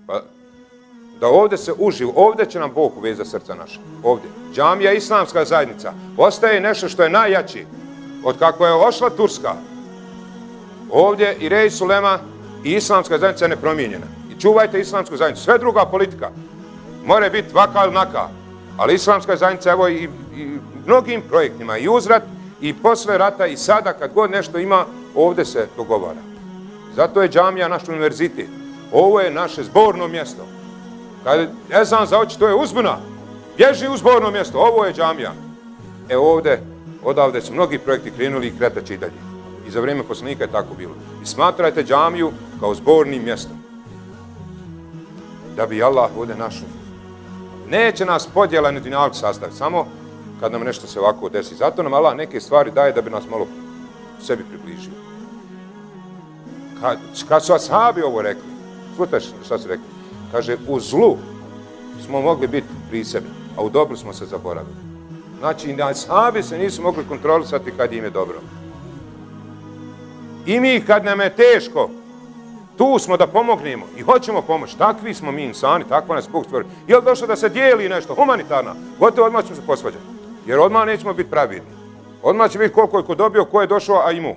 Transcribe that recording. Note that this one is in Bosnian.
Pa da ovdje se uživo, ovdje će nam Bog uvezati srca naša. Ovdje. Džamija islamska zajednica ostaje nešto što je najjači. Od kako je ošla Turska, ovdje i Rej Sulema i islamska zajednica je nepromijenjena. I čuvajte islamsku zajednicu. Sve druga politika more biti vaka ili naka. Ali islamska zajednica, evo i mnogim projektima, i uzrat, i posle rata, i sada, kad god nešto ima, ovdje se dogovara. Zato je džamija naš univerzitet. Ovo je naše zborno mjesto. Kad ezan zaoči, to je uzbuna. Bježi u zborno mjesto, ovo je džamija. Ovdje, odavde su mnogi projekti krenuli i kretat će i dalje. I za vrijeme poslanika je tako bilo. I smatrajte džamiju kao zbornim mjestom. Da bi Allah ovdje našu. Neće nas podjela ni dunjaluk sastaviti, samo kad nam nešto se ovako desi. Zato nam Allah neke stvari daje da bi nas malo sebi približio. Kad su ashabi ovo rekli, slušajte šta su rekli, kaže u zlu smo mogli biti pri sebi, a u dobru smo se zaboravili. Znači, i ashabi se nisu mogli kontrolisati kad im je dobro. I mi kad nam je teško, tu smo da pomognemo i hoćemo pomoći. Takvi smo mi insani, takva nas Bog stvori. Je li došlo da se dijeli nešto, humanitarna? Gotovo odmah ćemo se posvađati. Jer odmah nećemo biti pravidni. Odmah će biti koliko je ko dobio, ko je došao, a i mu.